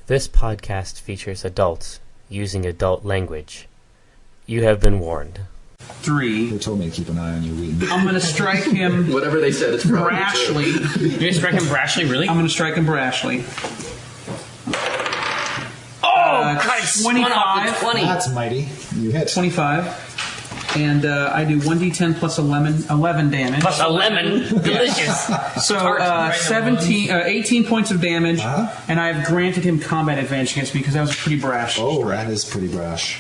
This podcast features adults using adult language. You have been warned. 3. They told me to keep an eye on you, Wheaton. I'm going to strike him. Whatever they said, it's probably brashly. You're going to strike him brashly, really? I'm going to strike him brashly. God, it's 25. 20. That's mighty. You hit. 25. And I do 1d10 plus 11 damage. Plus 11? Delicious. So 18 points of damage, and I've granted him combat advantage against me because that was pretty brash. Oh, that is pretty brash.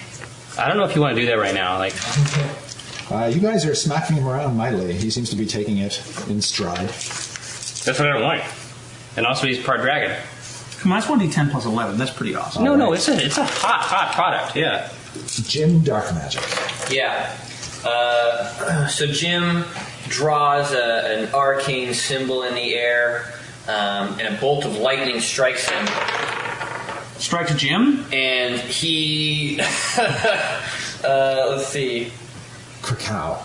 I don't know if you want to do that right now. Like, you guys are smacking him around mightily. He seems to be taking it in stride. that's what I don't like. And also, he's part dragon. Come on, that's 1d10 plus 11. That's pretty awesome. No, it's a hot product. Yeah. Jim Darkmagic. Yeah. So Jim draws an arcane symbol in the air, and a bolt of lightning strikes him. Strikes Jim? And he... let's see. Krakow.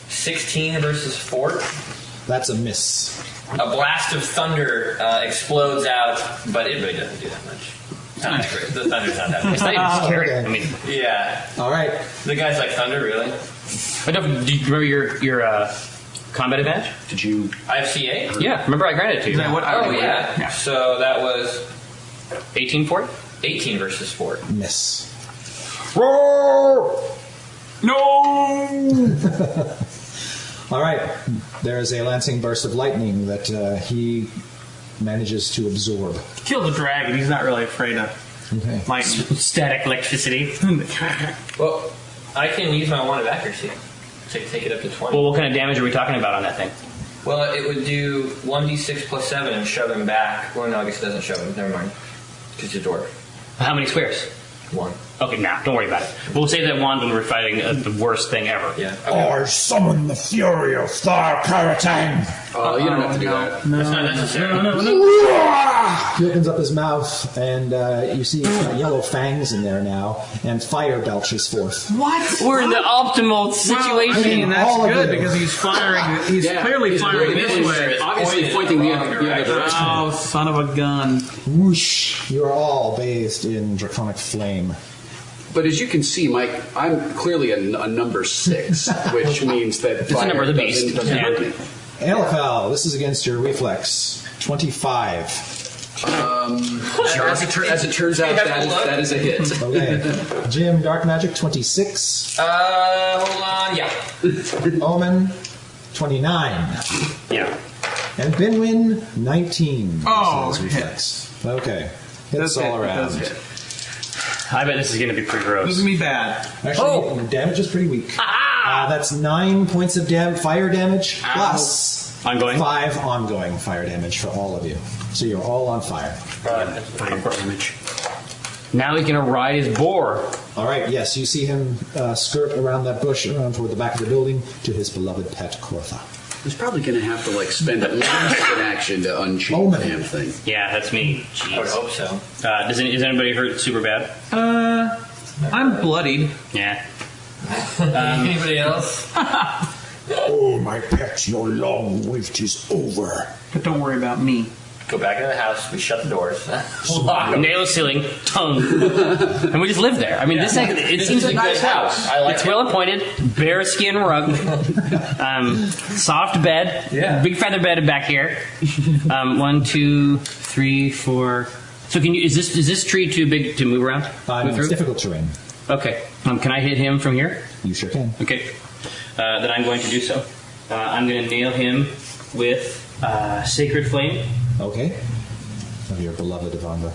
16 versus 4. That's a miss. A blast of thunder explodes out, but it really doesn't do that much. Not that great. The thunder's not that It's much. not even scary. Okay. I mean, Yeah. All right. The guy's like, thunder, really? but do you remember your combat advantage? Did you? I have CA? Yeah, remember I granted it to you. What? Oh, yeah. Yeah. So that was 18 for it? 18 versus 4. Miss. No! All right. There's a lancing burst of lightning that he manages to absorb. Kill the dragon. He's not really afraid of Okay. lightning. Static electricity. Well, I can use my wand of accuracy to take it up to 20. Well, what kind of damage are we talking about on that thing? Well, it would do 1d6 plus 7 and shove him back. Well, no, I guess it doesn't shove him. Never mind. Because he's a dwarf. How many squares? 1. Okay, don't worry about it. We'll save that wand when we're fighting the worst thing ever. Yeah. Okay. I summon the fury of Thar Karatang. Oh, you don't have to do that. That's not necessary. He opens up his mouth, and you see yellow fangs in there now, and fire belches forth. What? We're in the optimal situation. I mean, that's All of good you. because he's firing. He's clearly firing this way. Obviously pointing the other direction. Oh, son of a gun. Whoosh! You are all bathed in draconic flame. But as you can see, Mike, I'm clearly a number 6, which means that It's a number of the beast. doesn't hurt me. Elfal, this is against your reflex. 25. As it turns out, that is a hit. Okay. Jim, Darkmagic, 26. Hold on. Yeah. Omen, 29. Yeah. And Binwin, 19. Oh, Says reflex. Okay. Hits That's all it. around. That's it. I bet this is going to be pretty This is gross. going to be bad. Actually, damage is pretty weak. That's 9 points of fire damage plus Ongoing? 5 ongoing fire damage for all of you. So you're all on fire. Fire damage. Now he's going to ride his boar. All right, yes, you see him skirt around that bush, around toward the back of the building, to his beloved pet, Kortha. He's probably going to have to spend at least an action to unchain the damn thing. Yeah, that's me. I would Jeez. hope so. Is anybody hurt super bad? I'm bloodied. Yeah. Anybody else? Oh, my pet, your long wait is over. But don't worry about me. Go back into the house. We shut the doors. Lock 'em. Nail the ceiling, tongue, and we just live there. I mean, it seems This is a good house. I like It's it. well appointed, bear skin rug, soft bed, Yeah. big feather bed back here. 1, 2, 3, 4. So can you? Is this tree too big to move around? No, Move it's difficult terrain. Okay. Can I hit him from here? You sure can. Okay. Then I'm going to do so. I'm going to nail him with Sacred Flame. Okay. Of your beloved Evandra.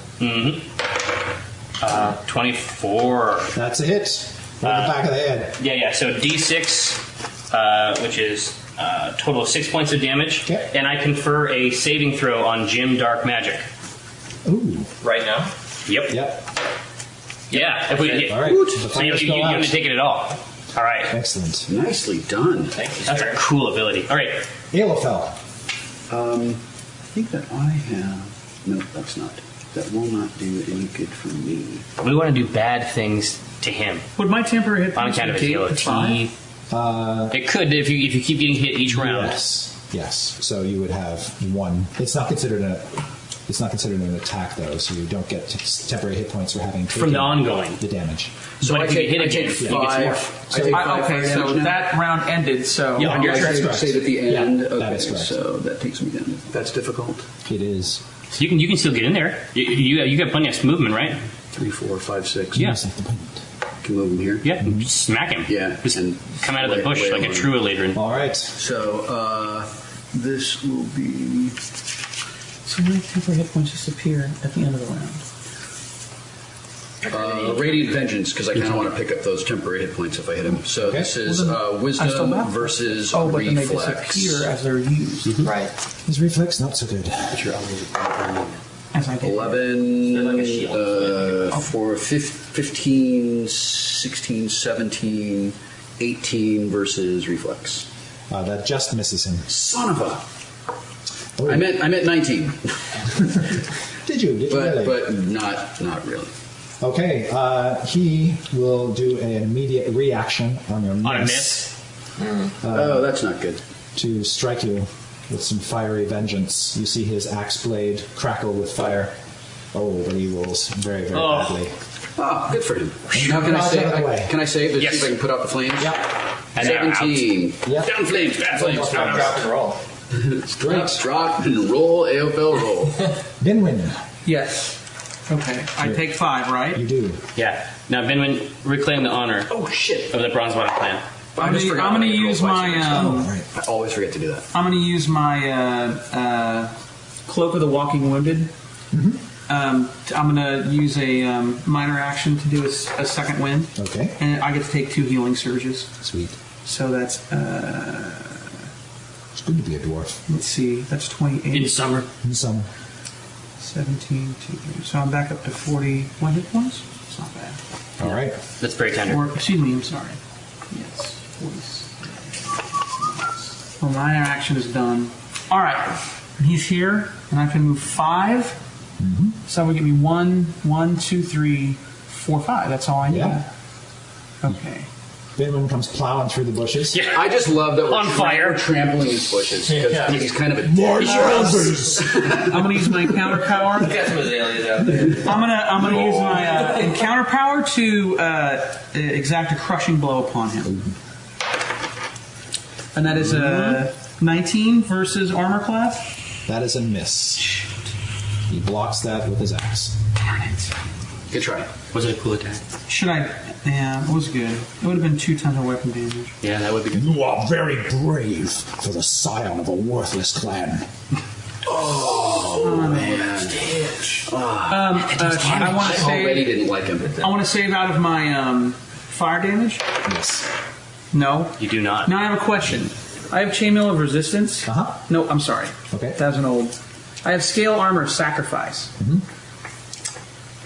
24. That's a hit. Right in the back of the head. Yeah. So D6, which is a total of 6 points of damage. Okay. And I confer a saving throw on Jim Darkmagic. Ooh. Right now? Yep. Yep. Yeah. If we, All right. So The you fire's still don't out. take it at all. All right. Excellent. Nicely done. Thank you, That's sir. a cool ability. All right. Elefel. I think that I have... No, that's not. That will not do any good for me. We want to do bad things to him. Would my temporary hit On points account of his take yellow 5? teeth. It could if you keep getting hit each round. Yes. So you would have 1. It's not considered It's not considered an attack, though, so you don't get temporary hit points for having taken From the ongoing. the damage. So But if you I hit take again, you get five. more. I take five Okay, fire so damage now? that round ended. So Yeah, on your turn. correct. Save at the end. Yeah, okay, that is correct. so that takes me down. That's difficult. It is. So you can still get in there. You got plenty of movement, right? 3, 4, 5, 6. Yeah. Just like the point. Can move him here. Yeah, just smack him. Yeah, Just and come out of the way- bush way like a along. true Eladrin. All right. So this will be. So many temporary hit points disappear at the end of the round. Radiant Vengeance, because I kind of want to pick up those temporary hit points if I hit him. So Okay. this is I still Wisdom have them. versus Oh, but then they Reflex. disappear as they're used. Right. His reflex, not so good. As I did. 11, They're like a shield. for 15, 16, 17, 18 versus Reflex. That just misses him. Son of a... Oh, I meant 19, Did you? Did you really? but not really. Okay, he will do an immediate reaction on your On a miss. Oh, that's not good. to strike you with some fiery vengeance. You see his axe blade crackle with fire. Oh, but he rolls very, very Oh. badly. Oh, good for him. Now can I Dodge save? out of the way. Can I save? Yes. See if I can put out the flames. Yeah, And they're out. 17. Yep. Down flames, bad flames. Drop and roll. great. Drop and roll. AFL roll. Binwin, Yes. Okay. I take 5, right? you do. Yeah. Now, Binwin, reclaim the honor Oh shit! of the Bronzebottom clan. I just forgot I'm gonna I could roll use twice my against Oh, um, right. I always forget to do that. I'm gonna use my cloak of the walking wounded. I'm gonna use a minor action to do a second wind, Okay, and I get to take 2 healing surges. sweet. So that's It's good to be a dwarf. let's see, that's 28, In summer. In some. 17, 2, so I'm back up to 41 hit points. It's not bad. All right. That's very tender. Or excuse me, I'm sorry. Yes, 46. Well, minor action is done. All right, he's here, and I can move 5. So that would give me 1, 2, 3, 4, 5. That's all I need. Yeah. Okay. Binwin comes plowing through the bushes. Yeah. I just love that On fire. we're trampling these bushes because he's kind of a More dick. travels. I'm gonna use my encounter power. Got some azaleas out there. I'm gonna use my encounter power to exact a crushing blow upon him. And that is a 19 versus armor class. That is a miss. He blocks that with his axe. Darn it. Good try. Was it a cool attack? Should I? Yeah, it was good. It would have been 2 tons of weapon damage. Yeah, that would be good. You are very brave for the scion of a worthless clan. I want to Already save. didn't like him. I want to save out of my fire damage. Yes. No. You do not. Now I have a question. I have chainmail of resistance. Uh-huh. No, I'm sorry. Okay. That was an old. I have scale armor of sacrifice.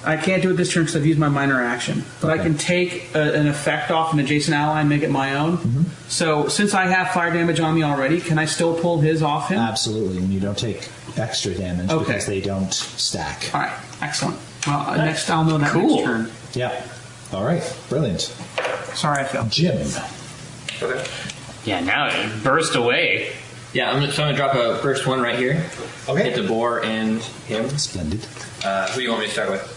I can't do it this turn because I've used my minor action, but I Okay. can take an effect off an adjacent ally and make it my own. So since I have fire damage on me already, can I still pull his off him? Absolutely, and you don't take extra damage Okay. because they don't stack. All right, excellent. Well, next I'll know that Cool. next turn. Yeah. All right. Brilliant. Sorry, I failed. Jim. Okay. Yeah, now it burst away. Yeah, I'm gonna drop a first one right here. Okay. Hit the boar and him. Splendid. Who do you want me to start with?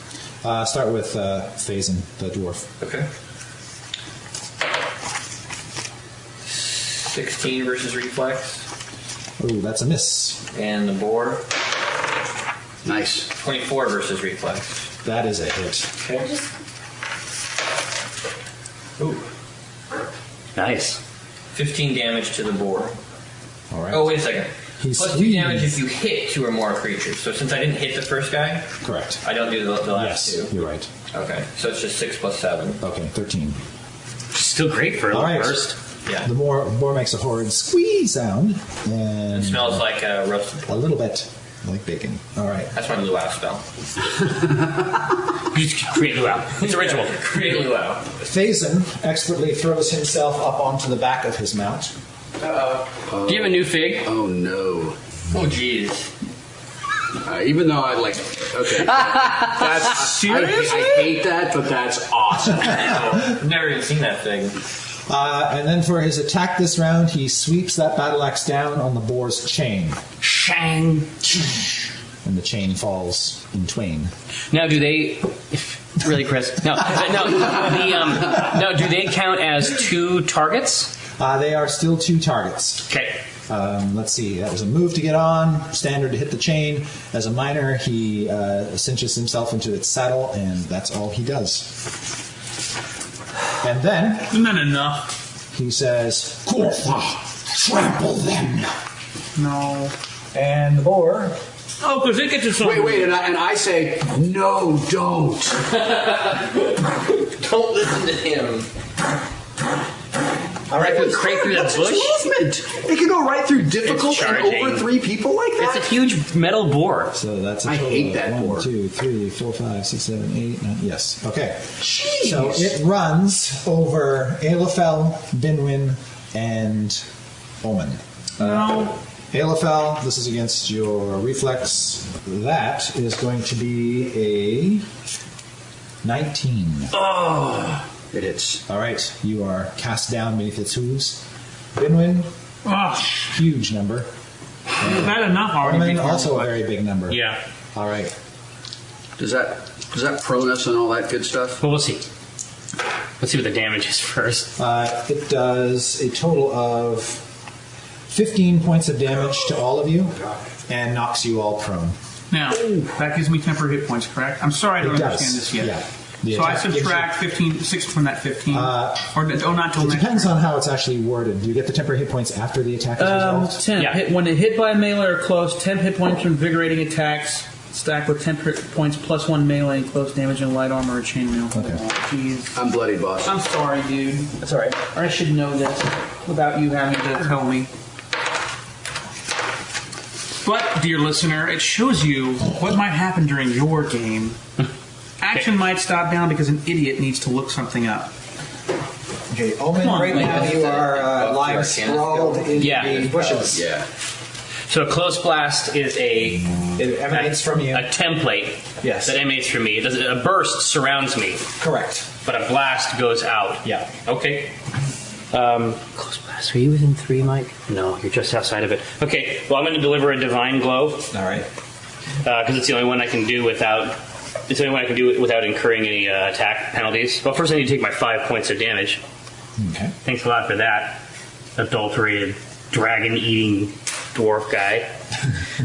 Start with Phazon, the dwarf. Okay. 16 versus reflex, Ooh, that's a miss. and the boar Nice. 24 versus reflex. That is a hit. Okay. Ooh. Nice. 15 damage to the boar. All right. Oh, wait a second. He's Plus 2 squeezed. damage if you hit 2 or more creatures. So since I didn't hit the first guy, Correct. I don't do the last Yes, 2. you're right. Okay, so it's just 6 plus 7. Okay, 13. Still great for a All little right. burst. Yeah. The boar makes a horrid squeeze sound, and It smells like roasted a pork. little bit like bacon. All right. That's my luau spell. You just create luau. It's a ritual. Create luau. Phazon expertly throws himself up onto the back of his mount. Do you have a new fig? Oh no. Oh, jeez. Even though I like, okay, that's Seriously? I hate that, but that's awesome. I've never even seen that thing. And then for his attack this round, he sweeps that battle axe down on the boar's chain. Shang. and the chain falls in twain. Now, do they really, Chris? No. Do they count as 2 targets? They are still 2 targets. Okay. Let's see. That was a move to get on, standard to hit the chain. As a minor, he cinches himself into its saddle, and that's all he does. And then Isn't that enough? he says, Gorfa, trample them. No. and the boar. Oh, because it gets its own. Wait, and I say, no, don't. Don't listen to him. All right, straight through that bush. Movement. It can go right through difficult It's and charging. over 3 people like that. It's a huge metal boar. So that's a I total hate of that 1, boar. 2, 3, 4, 5, 6, 7, 8, 9. Yes. Okay. Jeez. So it runs over Aelafel, Binwin, and Oman. No. Aelafel, this is against your reflex. That is going to be a 19. It hits. All right, you are cast down beneath its hooves. Binwin, Oh, huge number. is that enough already? Oman, before- also a very big number. Yeah. All right. Does that prone us and all that good stuff? Well, we'll see. Let's see what the damage is first. It does a total of 15 points of damage to all of you and knocks you all prone. Now, that gives me temporary hit points, correct? I'm sorry I don't It understand does, this yet. yeah. The So I attack gives you- subtract 6 from that 15. Or not till It next depends turn. on how it's actually worded. Do you get the temporary hit points after the attack is resolved? 10. Yeah. When hit by melee or close, 10 hit points from invigorating attacks, stacked with 10 hit points plus 1 melee and close damage and light armor or chainmail. Okay. Oh, jeez. I'm bloodied, boss. I'm sorry, dude. That's alright. Or I should know this without you having to tell me. But, dear listener, it shows you what might happen during your game. Action might stop down because an idiot needs to look something up. Okay, Omen, Come on, right now Mike. you are lying Arcana sprawled in Yeah. the bushes. Yeah. So a close blast is It emanates from you. a template Yes. that emanates from me. A burst surrounds me, Correct. but a blast goes out. Yeah. Okay. Close blast. Are you within 3, Mike? No, you're just outside of it. Okay. Well, I'm going to deliver a divine glow All right. because it's the only one I can do without. It's the only one I can do without incurring any attack penalties. Well, first I need to take my 5 points of damage. Okay. Thanks a lot for that, adulterated, dragon-eating dwarf guy.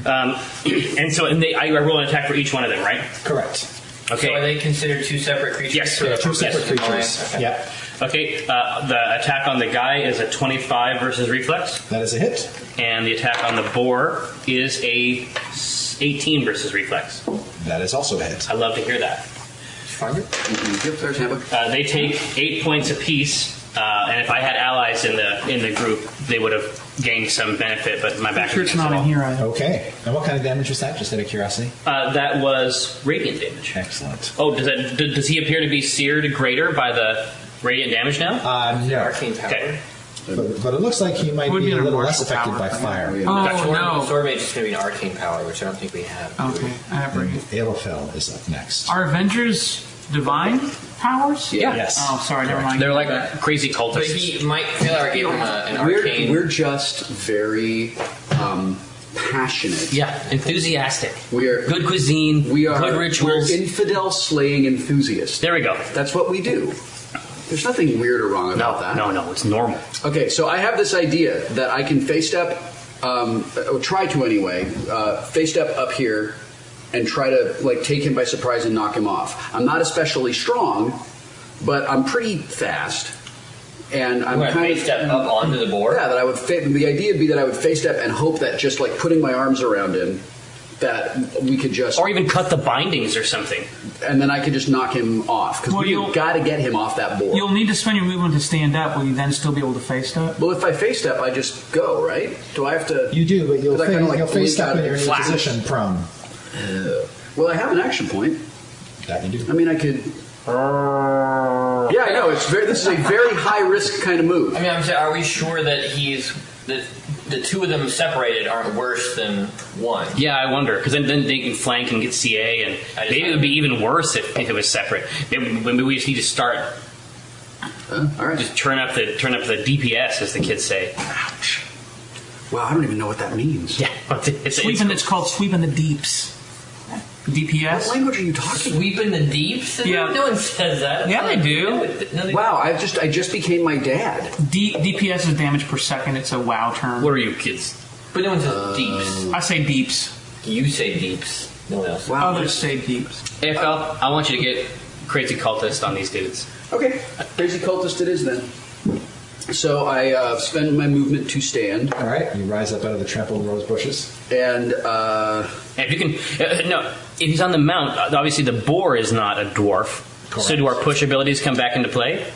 I roll an attack for each one of them, right? Correct. Okay. So are they considered 2 separate creatures? Yes. For Yeah, the 2 separate purpose of creatures. mine? Okay. Yeah. Okay, the attack on the guy is a 25 versus reflex, That is a hit. and the attack on the boar is a 18 versus reflex. That is also a hit. I love to hear that. Yep, there's Hammock. They take 8 points apiece, and if I had allies in the group, they would have gained some benefit. But my back Sure, it's not in here. Okay. And what kind of damage was that, just out of curiosity? That was radiant damage. Excellent. Oh, does he appear to be seared greater by the radiant damage now? No. Arcane power. Okay. But it looks like he might Would be be a an little less martial affected by power. fire. Oh, no. Sword mage is going to be an arcane power, which I don't think we have. Okay, I have radiant. Aelafel is up next. Are Avengers divine powers? Yeah. Yes. Oh, sorry, never mind. They're like crazy But cultists. Mike Taylor gave him an arcane. We're just very passionate. Yeah, enthusiastic. We are Good cuisine, We are good rituals. We're infidel slaying enthusiasts. There we go. That's what we do. There's nothing weird or wrong about that. No, it's normal. Okay, so I have this idea that I can face step, or try to anyway, face step up here and try to like take him by surprise and knock him off. I'm not especially strong, but I'm pretty fast, and I'm I'm going to kind face step up onto the board. Yeah, that I would. The idea would be that I would face step and hope that just like putting my arms around him, that we could just, Or even cut the bindings or something. and then I could just knock him off because Well, we've you'll- got to get him off that board. You'll need to spend your movement to stand up. Will you then still be able to face step? Well, if I face step, I just go, right? Do I have to? You do, but you'll Because I kinda, like, you'll face blink out step in of your it. new Flash. position prone. Well, I have an action point. That you do. I mean, I could. Yeah, I know. This is a very high risk kind of move. I mean, I'm saying, are we sure that that the 2 of them separated aren't worse than 1? Yeah, I wonder because then they can flank and get CA, and maybe it would be even worse if it was separate. Maybe we just need to start All right. just turn up the DPS, as the kids say. Wow, I don't even know what that means. Yeah, it's It's called sweeping the deeps. DPS. What language are you talking? Sweeping the deeps? Yeah. No one says that. Yeah, they do. No, they Wow, I just became my dad. DPS is damage per second. It's a WoW term. What are you kids? But no one says deeps. I say deeps. You say deeps. No one else. Wow. Others say deeps. AFL, I want you to get crazy cultist on these dudes. Okay, crazy cultist it is then. So I spend my movement to stand, All right, you rise up out of the trampled rose bushes. and And if you can, no, if he's on the mount, obviously the boar is not a dwarf. Correct. So do our push abilities come back into play?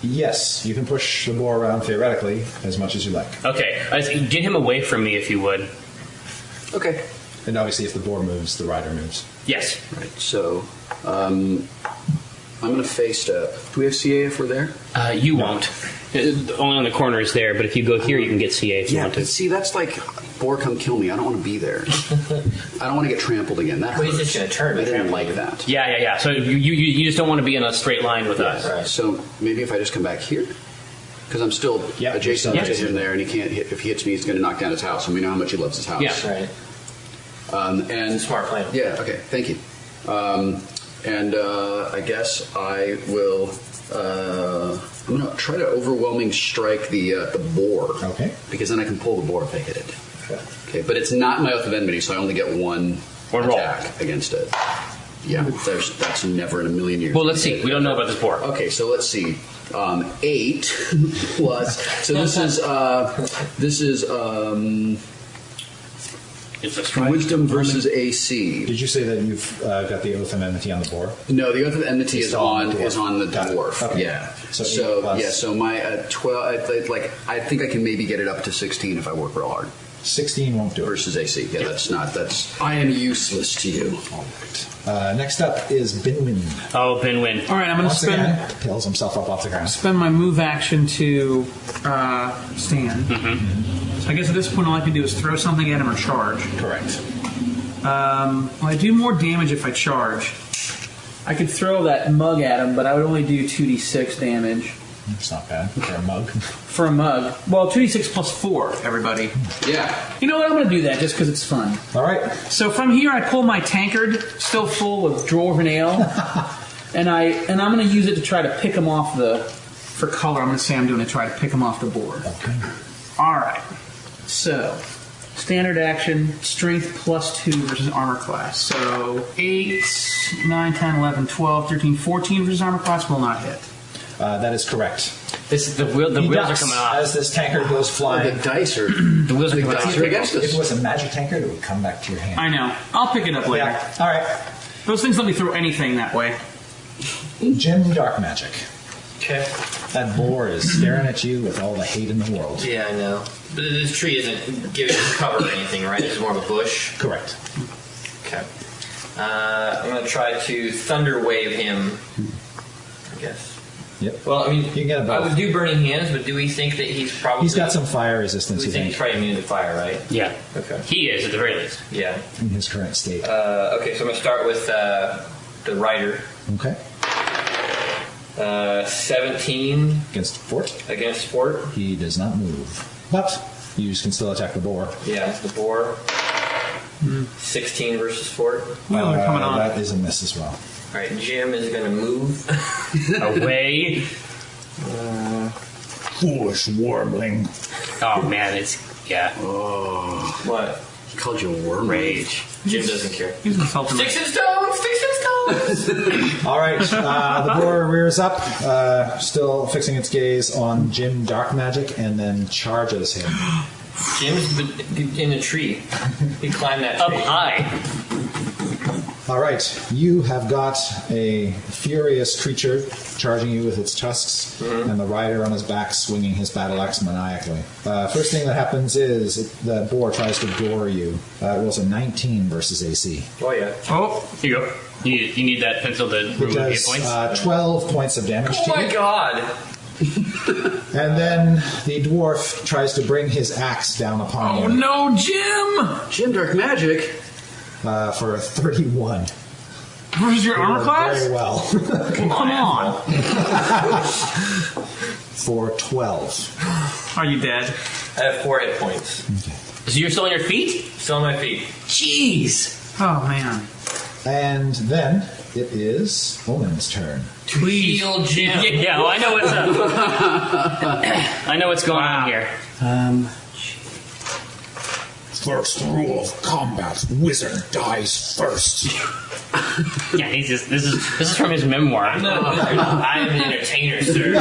Yes, you can push the boar around theoretically as much as you like. Okay, get him away from me if you would. okay. And obviously, if the boar moves, the rider moves. Yes. Right. So I'm going to face step. Do we have CA if we're there? You won't. Only on the corners there, but if you go here, you can get CA if you Yeah, want to. but see, that's like, boar, come kill me. I don't want to be there. I don't want to get trampled again. That Well, he's hurts. just gonna turn I and didn't trample like you. that. Yeah. So you just don't want to be in a straight line with us. Right. So maybe if I just come back here, because I'm still Yeah, adjacent you're to still him there, and he can't hit. If he hits me, he's going to knock down his house, and we know how much he loves his house. Yeah. Right. And Smart plan. Yeah. Okay. Thank you. And I guess I will. I'm going to try to overwhelming strike the boar. Okay. Because then I can pull the boar if I hit it. Okay. But it's not my oath of enmity, so I only get one One roll. attack against it. Yeah. That's never in a million years. Well, let's see. We don't know about this boar. Okay, so let's see. 8 plus. So this is It's a strike. wisdom versus AC. Did you say that you've got the oath of enmity on the boar? No, the oath of enmity It's is still on on the dwarf. is on the Got it. dwarf. Okay. Yeah. So So 8 plus- yeah. So my 12. I think I can maybe get it up to 16 if I work real hard 16 won't do it. versus AC. Yeah, that's not. That's. I am useless to you. All right. Next up is Binwin. Oh, Binwin. All right, I'm going to Once again, spend pulls himself up off the ground. my move action to stand. So I guess at this point all I can do is throw something at him or charge. Correct. Well, I do more damage if I charge. I could throw that mug at him, but I would only do 2d6 damage It's not bad for a mug. for a mug. Well, 2d6 plus 4, everybody. Yeah. You know what? I'm going to do that just because it's fun. All right. So from here, I pull my tankard, still full of dwarven ale, and I'm going to use it to try to pick him off for color. I'm going to say I'm doing it to try to pick him off the board. Okay. All right. So standard action, strength plus 2 versus armor class. So 8, 9, 10, 11, 12, 13, 14 versus armor class will not hit. That is correct. The wheels He are ducks coming off. as this tankard goes The flying. dice are. The wheels are the coming dice off. are against If us. it was a magic tankard, it would come back to your hand. I know. I'll pick it up later. Yeah. All right. Those things let me throw anything that way. Jim Darkmagic. Okay. That boar is staring at you with all the hate in the world. Yeah, I know. But this tree isn't giving us cover or anything, right? It's more of a bush. Correct. Okay. I'm going to try to thunder wave him, I guess. Yep. Well, I mean, You can get a I both. would do burning hands, but do we think that he's probably... He's got some fire resistance, We you think he's think, probably immune to fire, right? Yeah. Okay. He is, at the very least. Yeah. in his current state. Okay, so I'm going to start with the rider. Okay. 17 Against Fort, against Sport. he does not move. But you can still attack the boar. Yeah, the boar. 16 versus Sport. Wheels are coming on. That is a miss as well. All right, Jim is going to move. Away. Foolish wormling. Oh, man, it's... Yeah. What? He called you a worm. Rage. Jim doesn't care. He's insulting me. Sticks and stones! Sticks and stones! All right. The boar rears up, still fixing its gaze on Jim Darkmagic, and then charges him. Jim's in a tree. He climbed that Up tree. high. All right. You have got a furious creature charging you with its tusks, and the rider on his back swinging his battle axe maniacally. First thing that happens is the boar tries to gore you. It rolls a 19 versus AC. Oh, yeah. Oh, Here you go. You need that pencil to It remove hit does points? 12 points of damage Oh, to my you. God. And then the dwarf tries to bring his axe down upon oh you no, Jim! Jim Dark Magic. for a 31. Where's your armor Very class? well. Come on. For 12. Are you dead? I have 4 hit points. So you're still on your feet? Still on my feet. Jeez. Oh man. And then it is Omen's turn. Heal Jim. Yeah, well, I know what's up. I know what's going on here. First rule of combat: wizard dies first. Yeah, this is from his memoir. I am an entertainer, sir.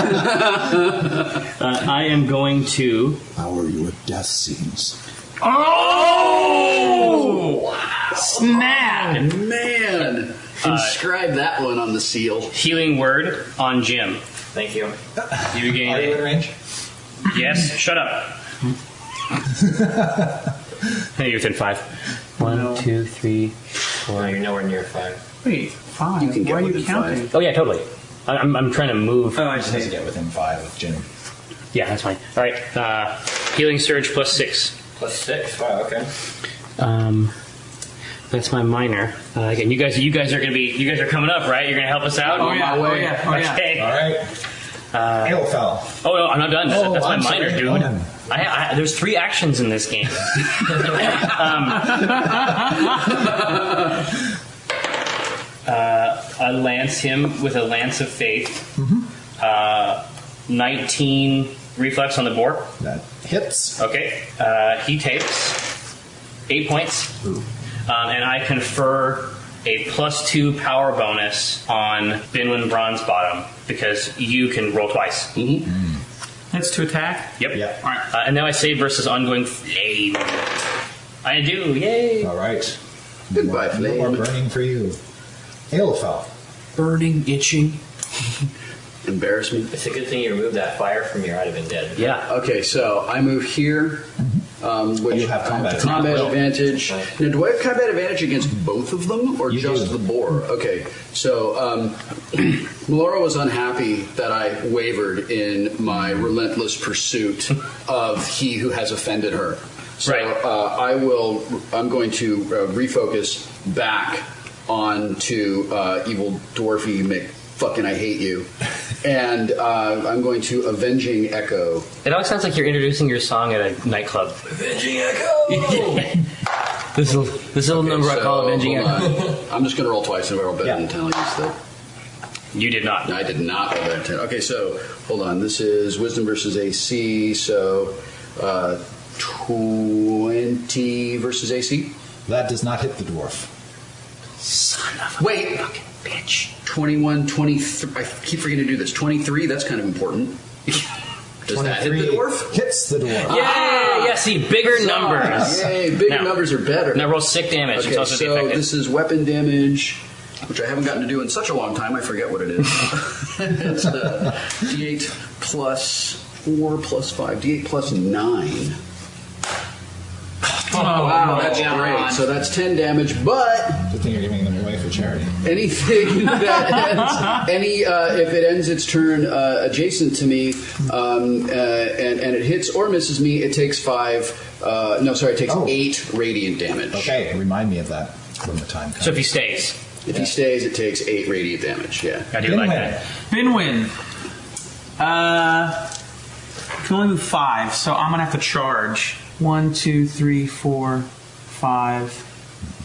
I am going to. How are you at death scenes? Oh! Snap! Man, inscribe that one on the seal. Healing word on Jim. Thank you. You gain Are you in it. range? Yes, shut up. Hey, you're within 5. 1, 2, 3, 4. No, you're nowhere near 5. Wait, 5. You can get Why are you within counting? Oh, yeah, totally. I'm trying to move. Oh, I He has to see. get within 5 with Jim. Yeah, that's fine. All right. Healing surge plus 6. Plus 6. Wow, okay. That's my minor. Again, you guys are coming up, right? You're gonna help us out. Oh, yeah. Oh, yeah. Oh, yeah. Okay. All right. Aelfell. Oh no, I'm not done. Oh, That's my I'm minor, sorry. dude. Omen. There's 3 actions in this game. I lance him with a lance of faith. 19 reflex on the board. That hits. Okay. He takes 8 points. And I confer a +2 power bonus on Binwin Bronzebottom because you can roll twice. That's to attack? Yep. Yeah. All right. And now I save versus ongoing flame. I do. Yay. All right. Goodbye, No flame. more burning for you. Aelfell. Burning, itching. Embarrassment. It's a good thing you removed that fire from here. I'd have been dead. Yeah. Okay, so I move here, which You have combat combat advantage. advantage. Now, do I have combat advantage against both of them, or You just do. the boar? Okay, so Melora was unhappy that I wavered in my relentless pursuit of he who has offended her. So Right. I'm going to refocus back onto evil dwarfy fucking I hate you, and I'm going to avenging echo. It always sounds like you're introducing your song at a nightclub. Avenging Echo! This little number I call Avenging hold Echo. on. I'm just going to roll twice, and if I roll better Yeah. than 10, I'll use the. You did not. No, I did not roll better than 10. Okay, so hold on. This is Wisdom versus AC, so 20 versus AC. That does not hit the dwarf. Son of a Wait. fucking bitch. 21, 23. I keep forgetting to do this. 23, that's kind of important. Does that hit the dwarf? Hits the dwarf. Yeah, see, bigger numbers. Yay, bigger Now- numbers are better. Now roll sick damage. Okay, it's also so defective. this is weapon damage, which I haven't gotten to do in such a long time. I forget what it is. It's D8 plus 4 plus 5. D8 plus 9. Wow, that's great. So that's 10 damage, but Good thing you're giving them away for charity. anything that ends, if it ends its turn adjacent to me, and it hits or misses me, it takes 8 radiant damage. Okay, remind me of that when the time comes. So if he stays, If he stays, it takes 8 radiant damage. Yeah. I do like that. Binwin. Can only move 5, so I'm gonna have to charge. 1, 2, 3, 4, 5.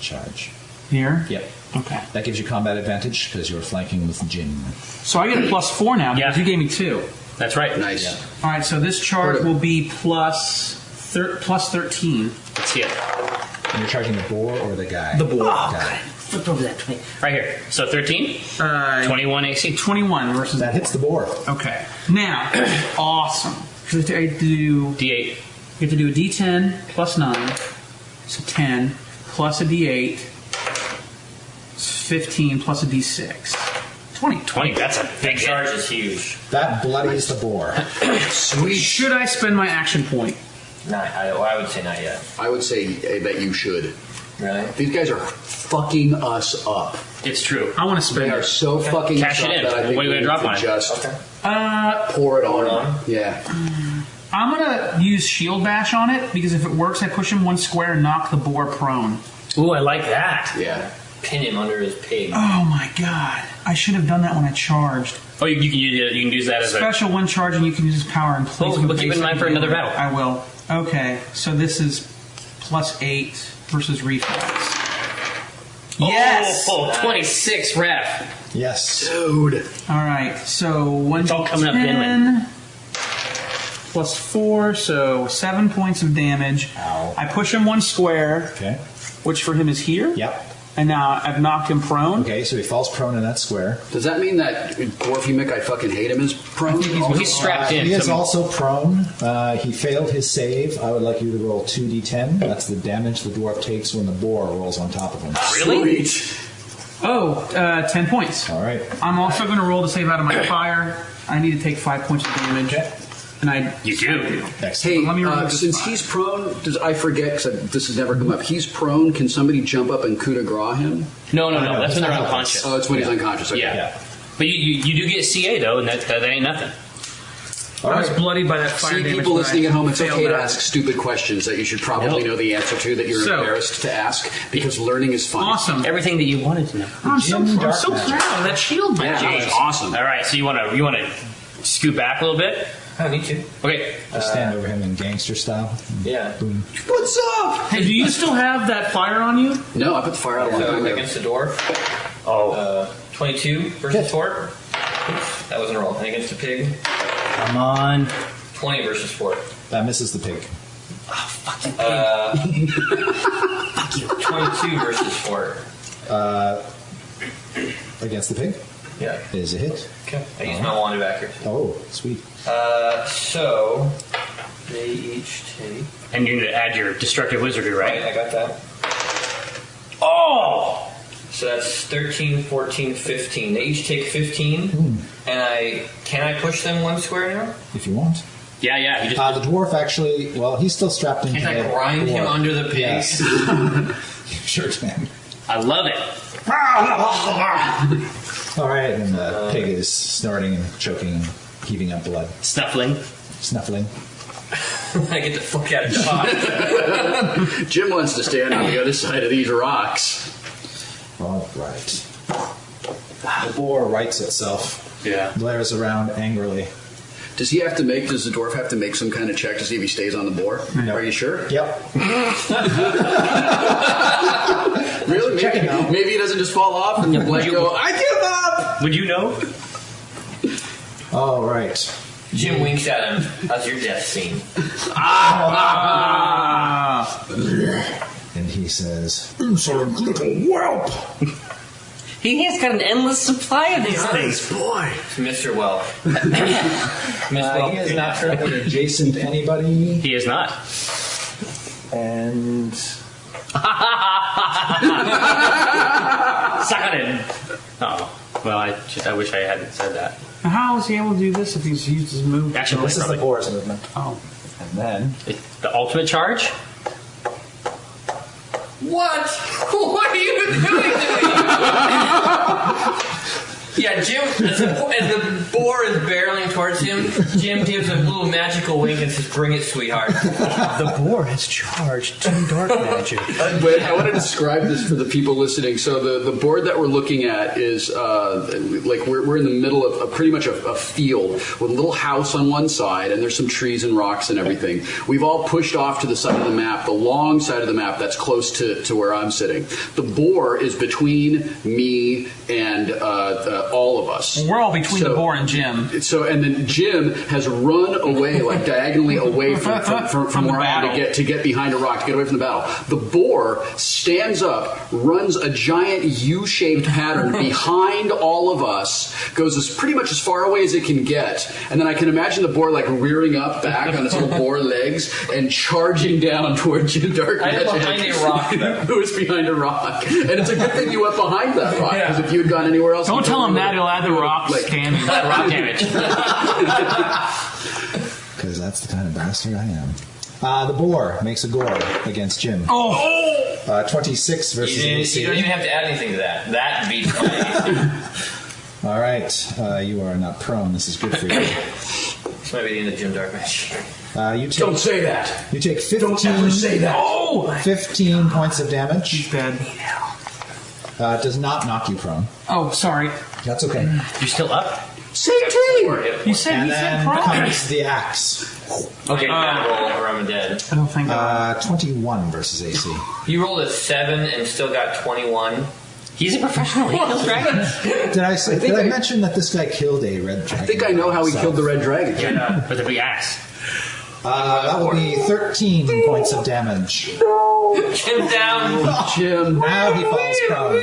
Charge. Here? Yep. Okay. That gives you combat advantage because you're flanking with Jin. So I get a +4 now because Yeah. you gave me 2. That's right. Nice. All right, so this charge will be plus 13. Let's see it. And you're charging the boar or the guy? The boar. Got it. Flipped over that 20. Right here. So 13, 21 AC. 21 versus That hits the boar. Okay. Now, awesome. So I have to do D8. you have to do a D10 plus 9, so 10 plus a D8, 15 plus a D6, 20. 20. That's a big Charge hit. is huge. That bloodies the boar. Sweet. Should I spend my action point? I would say not yet. I would say that you should. Really? These guys are fucking us up. It's true. I want to They spend are it. so fucking Cash us it up in. that I think What are you we gonna drop need on to it? just Uh, pour it on. Pour it on? Yeah. I'm gonna use Shield Bash on it because if it works, I push him one square and knock the boar prone. Ooh, I like that. Yeah. Pin him under his pig. Oh my god! I should have done that when I charged. Oh, you can use that as a. Special one charge, and you can use his power in place. Oh, of but keep in basic mind for another damage. battle. I will. Okay, so this is plus 8 versus reflex. Yes! Oh, 26 ref. Yes. Dude. All right, so 1 It's all coming up, 10 plus 4, so 7 points of damage. Ow. I push him 1 square, Okay. which for him is here. Yep. And now I've knocked him prone. Okay, so he falls prone in that square. Does that mean that dwarfy Mick I fucking hate him is prone? He's strapped in. He is so- also prone. He failed his save. I would like you to roll 2d10. That's the damage the dwarf takes when the boar rolls on top of him. Really? Sweet. Oh, 10 points. All right. I'm also going to roll to save out of my fire. I need to take 5 points of damage. Okay. And I You do. Excellent. Hey, Let me remove this since file. he's prone, I forget because this has never come up. He's prone. Can somebody jump up and coup de grace him? No. no, That's when they're it's not unconscious. Oh, it's when he's unconscious. Okay. Yeah. But you do get CA, though, and that ain't nothing. I was bloodied by that fire See, damage. people when listening I at home, it's failed okay to that. ask stupid questions that you should probably No. know the answer to, that you're So- embarrassed to ask, because learning is fun. Awesome. Everything that you wanted to know. I'm so Jim proud of that shield, Yeah, man. that was awesome. All right, so you want to scoot back a little bit? I need to. Okay. Just stand over him in gangster style. Yeah. Boom. What's up? Hey, do you still have that fire on you? No, I put the fire out a long So time ago. against the dwarf. Oh. 22 versus fort. Oops, that wasn't a roll. And against the pig, Come on. 20 versus fort. That misses the pig. 22 versus fort. Against the pig Yeah. is a hit. Okay. I use my wand back here. Oh, sweet. So they each take. And you're going to add your destructive wizardry, Right, right? I got that. Oh! So that's 13, 14, 15. They each take 15. And can I push them 1 square now? If you want. Yeah. You just The dwarf actually, well, he's still strapped into Can't I the grind him dwarf. under the pig? Yes. Sure can. I love it. All right, and the pig is snorting and choking and heaving up blood. Snuffling. Snuffling. I get the fuck out of Dodge. Jim wants to stand on the other side of these rocks. All right. The boar rights itself, Yeah. glares around angrily. Does the dwarf have to make some kind of check to see if he stays on the boar? No. Are you sure? Yep. Really? Check it out. Maybe he doesn't just fall off and like go, I give up! Would you know? All right. Jim winks at him. How's your death scene? And he says, Insolent little whelp! He has got an endless supply of these things. Boy. Mr. Well. Miss Well. he is not currently adjacent to anybody. He is not. And Suck on it. Oh. Well, I wish I hadn't said that. How is he able to do this if he's used his move? Actually, this is the probably. boar's movement. Oh. And then The ultimate charge? What? What are you doing to me? Yeah, Jim, as the boar is barreling towards him, Jim gives a little magical wink and says, "Bring it, sweetheart." The boar has charged 2 dark magic. But I want to describe this for the people listening. So the board that we're looking at is like we're in the middle of pretty much a field with a little house on one side, and there's some trees and rocks and everything. We've all pushed off to the side of the map, the long side of the map that's close to where I'm sitting. The boar is between me and all of us. We're all between So- the boar and Jim. So, and then Jim has run away, like diagonally away from From the where I am battle. to get behind a rock, to get away from the battle. The boar stands up, runs a giant U-shaped pattern behind all of us, goes pretty much as far away as it can get, and then I can imagine the boar like rearing up back on its little boar legs and charging down toward Jim Darkmagic. I'm behind a rock, though. Who is behind a rock. And it's a good thing you went behind that rock, because if you had gone anywhere else... Don't you tell him probably that. He'll add the rock like- standing. Rock damage. because that's the kind of bastard I am. The boar makes a gore against Jim. Oh! 26 versus You AC. don't even have to add anything to that. That beats my AC. All right, you are not prone. This is good for you. This might be the end of Jim Darkmagic. You take, Don't say that. You take 15, Don't ever say that. Oh! 15 points of damage. Bad. It does not knock you prone. Oh, sorry. That's okay. You're still up? Same team. You said And he said then prone. comes the axe. Okay, gotta roll or I'm dead. I don't think 21 versus AC. You rolled a 7 and still got 21. He's a professional. He kills dragons. Did I mention that this guy killed a red dragon? I think I know how he killed the red dragon. Yeah, with a big axe. That would be 13 points of damage. Jim down. Jim. Now he falls prone.